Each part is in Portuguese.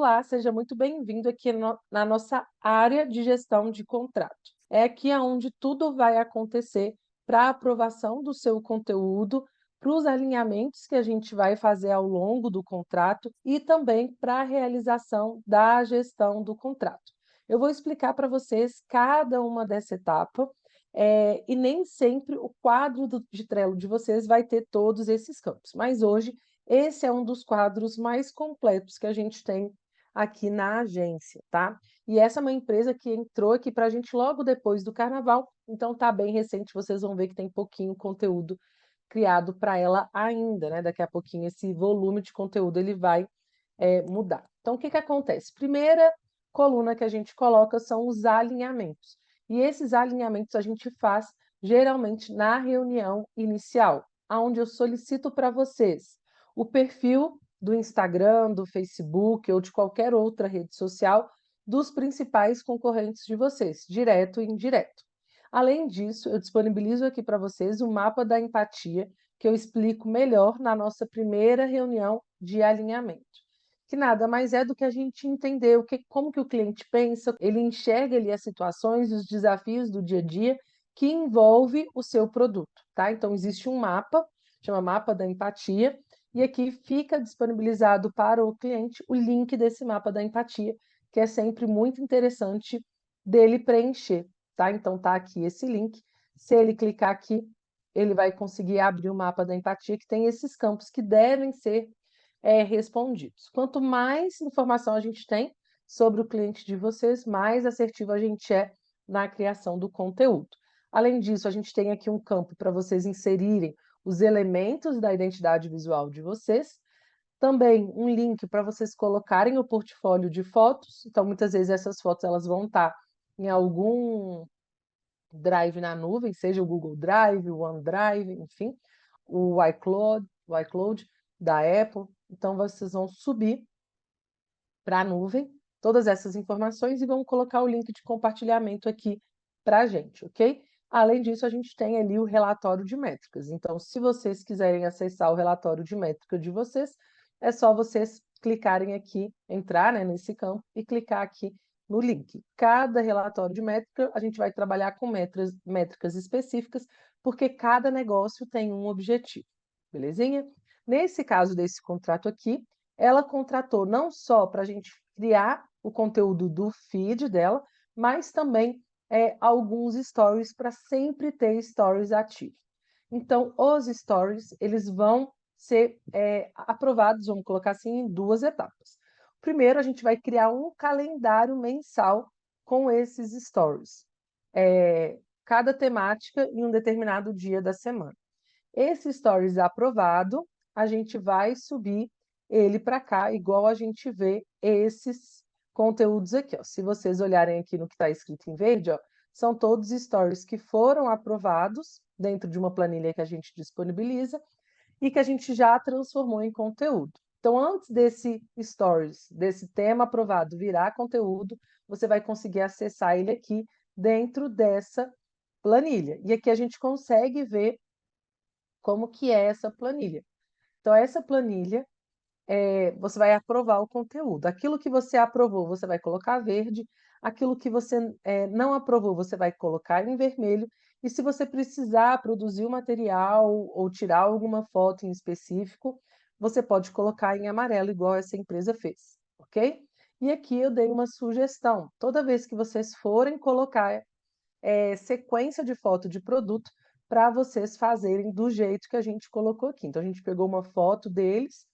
Olá, seja muito bem-vindo aqui na nossa área de gestão de contrato. É aqui aonde tudo vai acontecer para a aprovação do seu conteúdo, para os alinhamentos que a gente vai fazer ao longo do contrato e também para a realização da gestão do contrato. Eu vou explicar para vocês cada uma dessa etapa, e nem sempre o quadro de Trello de vocês vai ter todos esses campos, mas hoje esse é um dos quadros mais completos que a gente tem aqui na agência, tá? E essa é uma empresa que entrou aqui para a gente logo depois do carnaval, então tá bem recente, vocês vão ver que tem pouquinho conteúdo criado para ela ainda, né? Daqui a pouquinho esse volume de conteúdo ele vai mudar. Então, o que que acontece? Primeira coluna que a gente coloca são os alinhamentos. E esses alinhamentos a gente faz geralmente na reunião inicial, onde eu solicito para vocês o perfil do Instagram, do Facebook ou de qualquer outra rede social dos principais concorrentes de vocês, direto e indireto. Além disso, eu disponibilizo aqui para vocês o mapa da empatia, que eu explico melhor na nossa primeira reunião de alinhamento. Que nada mais é do que a gente entender como que o cliente pensa, ele enxerga ali as situações e os desafios do dia a dia que envolve o seu produto, tá? Então existe um mapa, chama Mapa da Empatia, e aqui fica disponibilizado para o cliente o link desse mapa da empatia, que é sempre muito interessante dele preencher, tá? Então tá aqui esse link. Se ele clicar aqui, ele vai conseguir abrir o mapa da empatia, que tem esses campos que devem ser respondidos. Quanto mais informação a gente tem sobre o cliente de vocês, mais assertivo a gente é na criação do conteúdo. Além disso, a gente tem aqui um campo para vocês inserirem os elementos da identidade visual de vocês. Também um link para vocês colocarem o portfólio de fotos. Então, muitas vezes essas fotos elas vão estar em algum drive na nuvem, seja o Google Drive, o OneDrive, enfim, o iCloud da Apple. Então, vocês vão subir para a nuvem todas essas informações e vão colocar o link de compartilhamento aqui para a gente, ok? Além disso, a gente tem ali o relatório de métricas. Então, se vocês quiserem acessar o relatório de métrica de vocês, é só vocês clicarem aqui, entrar, né, nesse campo e clicar aqui no link. Cada relatório de métrica, a gente vai trabalhar com métricas específicas, porque cada negócio tem um objetivo, belezinha? Nesse caso desse contrato aqui, ela contratou não só para a gente criar o conteúdo do feed dela, mas também alguns stories para sempre ter stories ativos. Então, os stories, eles vão ser aprovados, vamos colocar assim, em duas etapas. Primeiro, a gente vai criar um calendário mensal com esses stories. Cada temática em um determinado dia da semana. Esse stories aprovado, a gente vai subir ele para cá, igual a gente vê esses conteúdos aqui, ó. Se vocês olharem aqui no que está escrito em verde, ó, são todos stories que foram aprovados dentro de uma planilha que a gente disponibiliza e que a gente já transformou em conteúdo. Então, antes desse stories, desse tema aprovado virar conteúdo, você vai conseguir acessar ele aqui dentro dessa planilha. E aqui a gente consegue ver como que é essa planilha. Então, essa planilha, você vai aprovar o conteúdo. Aquilo que você aprovou, você vai colocar verde. Aquilo que você não aprovou, você vai colocar em vermelho. E se você precisar produzir o material ou tirar alguma foto em específico, você pode colocar em amarelo, igual essa empresa fez, ok? E aqui eu dei uma sugestão. Toda vez que vocês forem colocar sequência de foto de produto para vocês fazerem do jeito que a gente colocou aqui. Então, a gente pegou uma foto deles,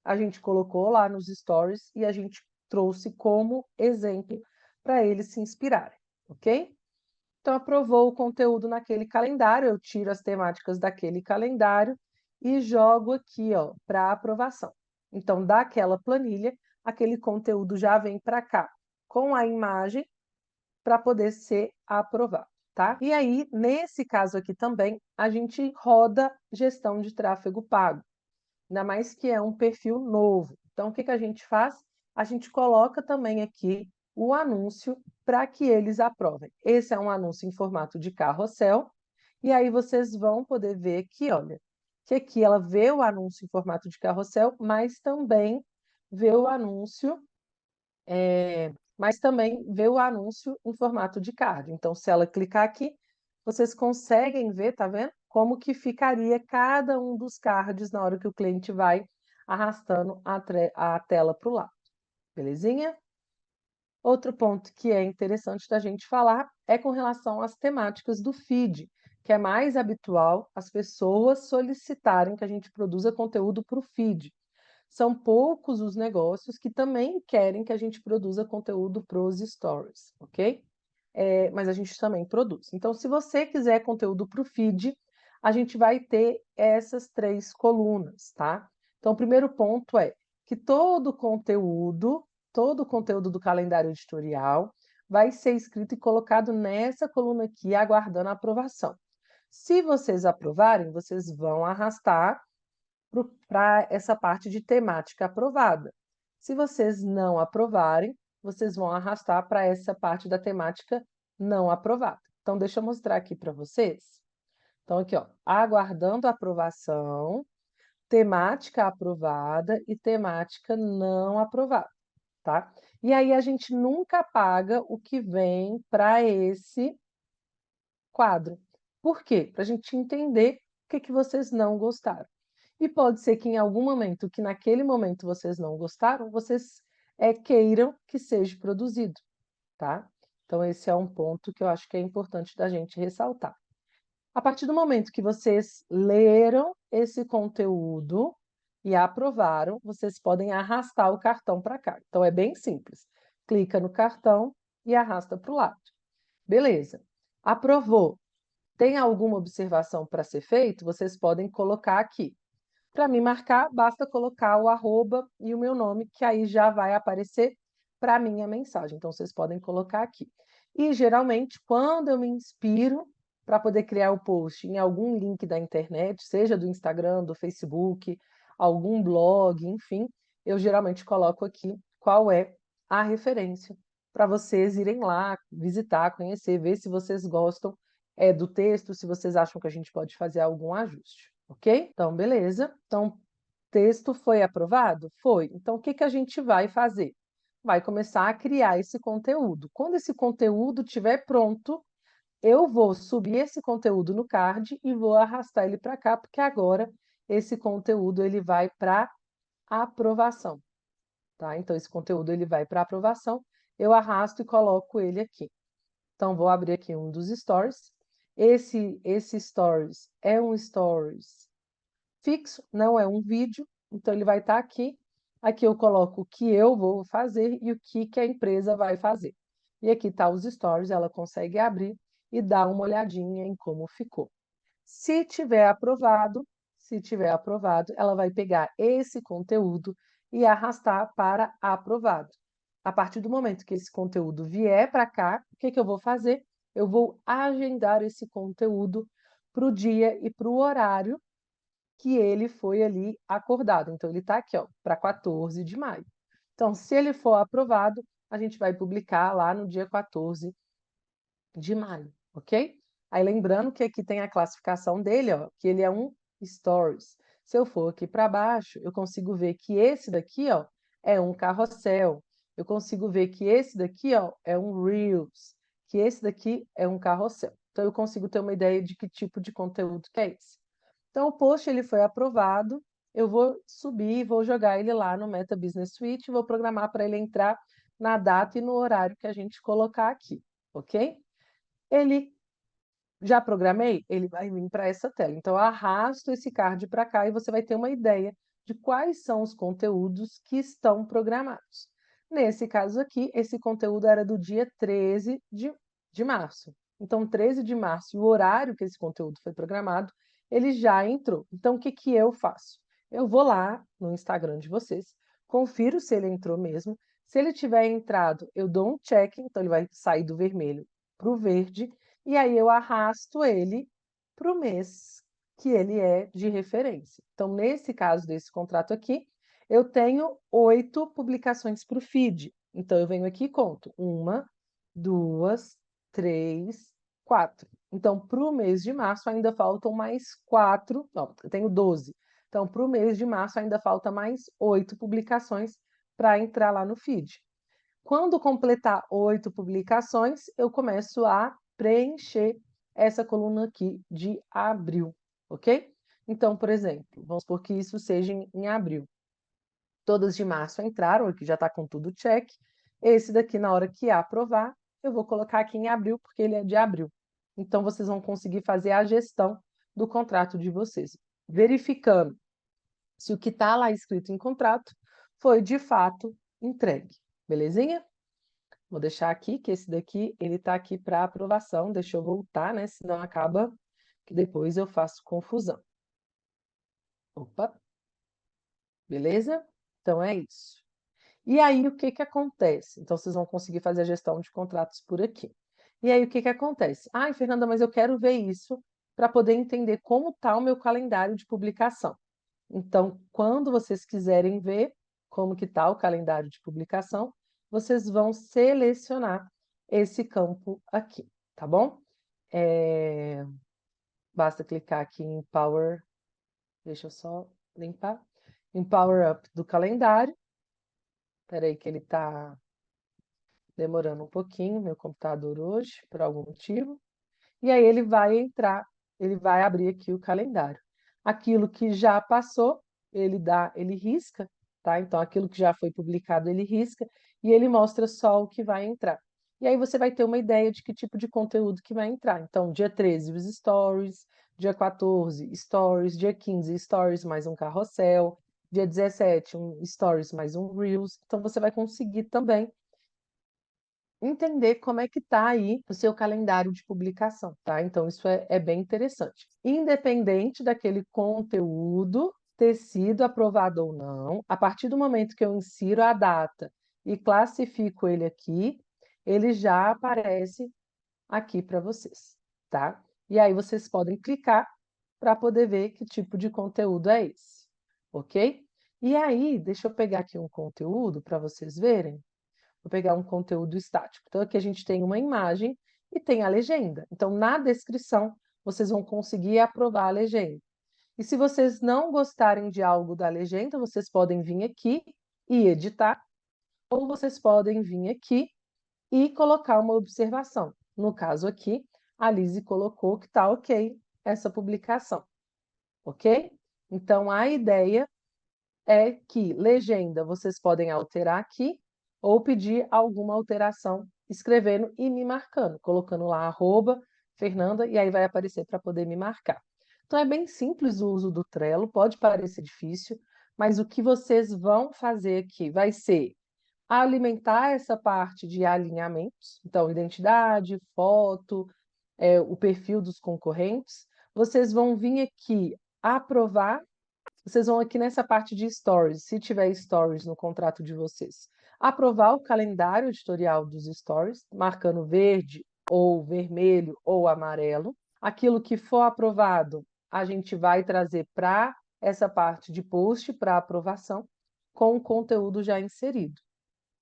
a gente colocou lá nos stories e a gente trouxe como exemplo para eles se inspirarem, ok? Então, aprovou o conteúdo naquele calendário, eu tiro as temáticas daquele calendário e jogo aqui, ó, para aprovação. Então, daquela planilha, aquele conteúdo já vem para cá com a imagem para poder ser aprovado, tá? E aí, nesse caso aqui também, a gente roda gestão de tráfego pago, ainda mais que é um perfil novo. Então, o que que a gente faz? A gente coloca também aqui o anúncio para que eles aprovem. Esse é um anúncio em formato de carrossel, e aí vocês vão poder ver aqui, olha, que aqui ela vê o anúncio em formato de carrossel, mas também vê o anúncio mas também ver o anúncio em formato de card. Então, se ela clicar aqui, vocês conseguem ver, tá vendo? Como que ficaria cada um dos cards na hora que o cliente vai arrastando a tela para o lado. Belezinha? Outro ponto que é interessante da gente falar é com relação às temáticas do feed, que é mais habitual as pessoas solicitarem que a gente produza conteúdo para o feed. São poucos os negócios que também querem que a gente produza conteúdo para os stories, ok? Mas a gente também produz. Então, se você quiser conteúdo para o feed, a gente vai ter essas 3 colunas, tá? Então, o primeiro ponto é que todo o conteúdo do calendário editorial vai ser escrito e colocado nessa coluna aqui, aguardando a aprovação. Se vocês aprovarem, vocês vão arrastar para essa parte de temática aprovada. Se vocês não aprovarem, vocês vão arrastar para essa parte da temática não aprovada. Então, deixa eu mostrar aqui para vocês. Então, aqui, ó, aguardando a aprovação, temática aprovada e temática não aprovada, tá? E aí a gente nunca apaga o que vem para esse quadro. Por quê? Para a gente entender o que vocês não gostaram. E pode ser que em algum momento, que naquele momento vocês não gostaram, vocês queiram que seja produzido, tá? Então, esse é um ponto que eu acho que é importante da gente ressaltar. A partir do momento que vocês leram esse conteúdo e aprovaram, vocês podem arrastar o cartão para cá. Então, é bem simples. Clica no cartão e arrasta para o lado. Beleza. Aprovou. Tem alguma observação para ser feito? Vocês podem colocar aqui. Para me marcar, basta colocar o arroba e o meu nome, que aí já vai aparecer para a minha mensagem. Então, vocês podem colocar aqui. E, geralmente, quando eu me inspiro para poder criar o post em algum link da internet, seja do Instagram, do Facebook, algum blog, enfim, eu geralmente coloco aqui qual é a referência para vocês irem lá, visitar, conhecer, ver se vocês gostam do texto, se vocês acham que a gente pode fazer algum ajuste, ok? Então, beleza. Então, texto foi aprovado? Foi. Então, o que a gente vai fazer? Vai começar a criar esse conteúdo. Quando esse conteúdo estiver pronto, eu vou subir esse conteúdo no card e vou arrastar ele para cá, porque agora esse conteúdo ele vai para aprovação, tá? Então, esse conteúdo ele vai para aprovação, eu arrasto e coloco ele aqui. Então, vou abrir aqui um dos stories. Esse stories é um stories fixo, não é um vídeo, então ele vai estar aqui. Aqui eu coloco o que eu vou fazer e o que a empresa vai fazer. E aqui está os stories, ela consegue abrir e dar uma olhadinha em como ficou. Se tiver aprovado, ela vai pegar esse conteúdo e arrastar para aprovado. A partir do momento que esse conteúdo vier para cá, o que eu vou fazer? Eu vou agendar esse conteúdo para o dia e para o horário que ele foi ali acordado. Então, ele está aqui, ó, para 14 de maio. Então, se ele for aprovado, a gente vai publicar lá no dia 14 de maio, ok? Aí, lembrando que aqui tem a classificação dele, ó, que ele é um Stories. Se eu for aqui para baixo, eu consigo ver que esse daqui, ó, é um carrossel. Eu consigo ver que esse daqui, ó, é um Reels, que esse daqui é um carrossel. Então, eu consigo ter uma ideia de que tipo de conteúdo que é esse. Então, o post ele foi aprovado, eu vou subir, vou jogar ele lá no Meta Business Suite, vou programar para ele entrar na data e no horário que a gente colocar aqui, ok? Ele já programei, ele vai vir para essa tela. Então, eu arrasto esse card para cá e você vai ter uma ideia de quais são os conteúdos que estão programados. Nesse caso aqui, esse conteúdo era do dia 13 de março. Então, 13 de março, e o horário que esse conteúdo foi programado, ele já entrou. Então, o que eu faço? Eu vou lá no Instagram de vocês, confiro se ele entrou mesmo. Se ele tiver entrado, eu dou um check, então ele vai sair do vermelho para o verde, e aí eu arrasto ele para o mês que ele é de referência. Então, nesse caso desse contrato aqui, eu tenho 8 publicações para o feed. Então, eu venho aqui e conto. 1, 2, 3, 4. Então, para o mês de março ainda faltam mais 4. Não, eu tenho 12. Então, para o mês de março ainda falta mais 8 publicações para entrar lá no feed. Quando completar 8 publicações, eu começo a preencher essa coluna aqui de abril, ok? Então, por exemplo, vamos supor que isso seja em abril. Todas de março entraram, aqui já está com tudo check. Esse daqui, na hora que aprovar, eu vou colocar aqui em abril, porque ele é de abril. Então, vocês vão conseguir fazer a gestão do contrato de vocês, verificando se o que está lá escrito em contrato foi de fato entregue. Belezinha? Vou deixar aqui que esse daqui ele está aqui para aprovação. Deixa eu voltar, né? Senão acaba que depois eu faço confusão. Opa, beleza? Então é isso. E aí o que que acontece? Então vocês vão conseguir fazer a gestão de contratos por aqui. E aí o que que acontece? Ai, Fernanda, mas eu quero ver isso para poder entender como está o meu calendário de publicação. Então, quando vocês quiserem ver como que está o calendário de publicação, vocês vão selecionar esse campo aqui, tá bom? Basta clicar aqui em Power, deixa eu só limpar, em Power Up do calendário. Espera aí que ele está demorando um pouquinho, meu computador hoje, por algum motivo. E aí ele vai entrar, ele vai abrir aqui o calendário. Aquilo que já passou, ele risca, tá? Então aquilo que já foi publicado, ele risca e ele mostra só o que vai entrar. E aí você vai ter uma ideia de que tipo de conteúdo que vai entrar. Então, dia 13, os stories, dia 14, stories, dia 15, stories mais um carrossel, dia 17, um stories mais um reels. Então você vai conseguir também entender como é que está aí o seu calendário de publicação, tá? Então, isso é bem interessante. Independente daquele conteúdo ter sido aprovado ou não, a partir do momento que eu insiro a data e classifico ele aqui, ele já aparece aqui para vocês, tá? E aí vocês podem clicar para poder ver que tipo de conteúdo é esse, ok? E aí, deixa eu pegar aqui um conteúdo para vocês verem. Vou pegar um conteúdo estático. Então, aqui a gente tem uma imagem e tem a legenda. Então, na descrição, vocês vão conseguir aprovar a legenda. E se vocês não gostarem de algo da legenda, vocês podem vir aqui e editar, ou vocês podem vir aqui e colocar uma observação. No caso aqui, a Lise colocou que está ok essa publicação, ok? Então, a ideia é que legenda vocês podem alterar aqui ou pedir alguma alteração escrevendo e me marcando, colocando lá @Fernanda e aí vai aparecer para poder me marcar. Então é bem simples o uso do Trello, pode parecer difícil, mas o que vocês vão fazer aqui vai ser alimentar essa parte de alinhamentos, então identidade, foto, o perfil dos concorrentes. Vocês vão vir aqui aprovar. Vocês vão aqui nessa parte de stories, se tiver stories no contrato de vocês, aprovar o calendário editorial dos stories, marcando verde ou vermelho ou amarelo. Aquilo que for aprovado, a gente vai trazer para essa parte de post para aprovação, com o conteúdo já inserido,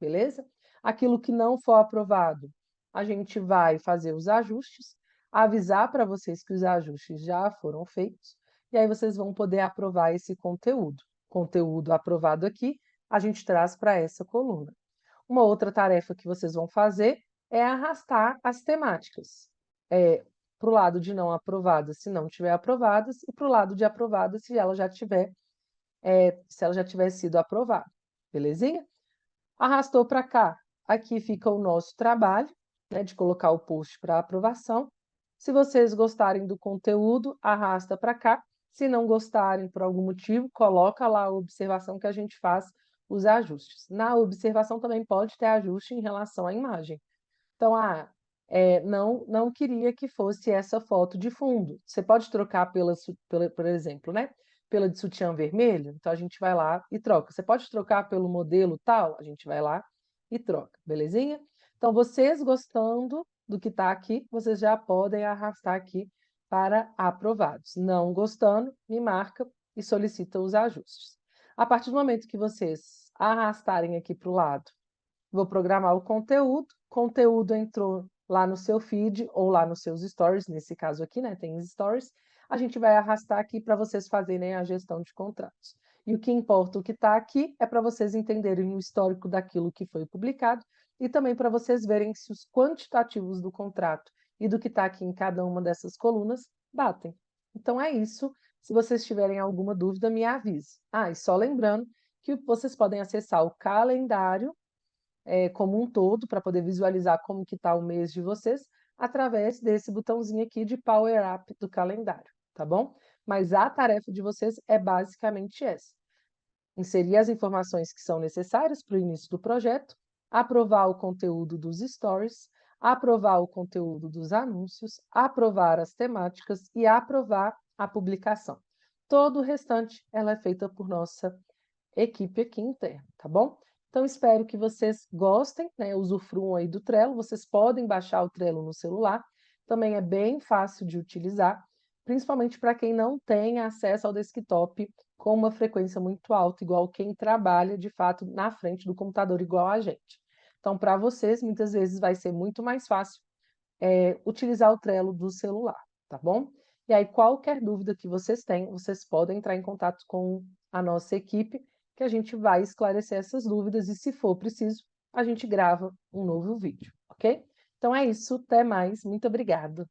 beleza? Aquilo que não for aprovado, a gente vai fazer os ajustes, avisar para vocês que os ajustes já foram feitos, e aí vocês vão poder aprovar esse conteúdo. Conteúdo aprovado aqui, a gente traz para essa coluna. Uma outra tarefa que vocês vão fazer é arrastar as temáticas. Para o lado de não aprovadas, se não tiver aprovadas, e para o lado de aprovadas, se ela já tiver, se ela já tiver sido aprovada. Belezinha? Arrastou para cá, aqui fica o nosso trabalho, né, de colocar o post para aprovação. Se vocês gostarem do conteúdo, arrasta para cá. Se não gostarem por algum motivo, coloca lá a observação que a gente faz os ajustes. Na observação também pode ter ajuste em relação à imagem. Então, não queria que fosse essa foto de fundo. Você pode trocar por exemplo, né? Pela de sutiã vermelho, então a gente vai lá e troca. Você pode trocar pelo modelo tal, a gente vai lá e troca, belezinha? Então, vocês gostando do que está aqui, vocês já podem arrastar aqui para aprovados. Não gostando, me marca e solicita os ajustes. A partir do momento que vocês arrastarem aqui para o lado, vou programar o conteúdo entrou lá no seu feed ou lá nos seus stories, nesse caso aqui, né, tem os stories, a gente vai arrastar aqui para vocês fazerem a gestão de contratos. E o que importa, o que está aqui, é para vocês entenderem o histórico daquilo que foi publicado e também para vocês verem se os quantitativos do contrato e do que está aqui em cada uma dessas colunas batem. Então é isso. Se vocês tiverem alguma dúvida, me avise. Ah, e só lembrando que vocês podem acessar o calendário como um todo para poder visualizar como que está o mês de vocês através desse botãozinho aqui de Power Up do calendário, tá bom? Mas a tarefa de vocês é basicamente essa: inserir as informações que são necessárias para o início do projeto, aprovar o conteúdo dos stories, aprovar o conteúdo dos anúncios, aprovar as temáticas e aprovar a publicação. Todo o restante ela é feita por nossa equipe aqui interna, tá bom? Então, espero que vocês gostem, né? Usufruam aí do Trello. Vocês podem baixar o Trello no celular. Também é bem fácil de utilizar, principalmente para quem não tem acesso ao desktop com uma frequência muito alta, igual quem trabalha, de fato, na frente do computador, igual a gente. Então, para vocês, muitas vezes vai ser muito mais fácil utilizar o Trello do celular, tá bom? E aí, qualquer dúvida que vocês tenham, vocês podem entrar em contato com a nossa equipe, que a gente vai esclarecer essas dúvidas e, se for preciso, a gente grava um novo vídeo, ok? Então é isso, até mais, muito obrigada.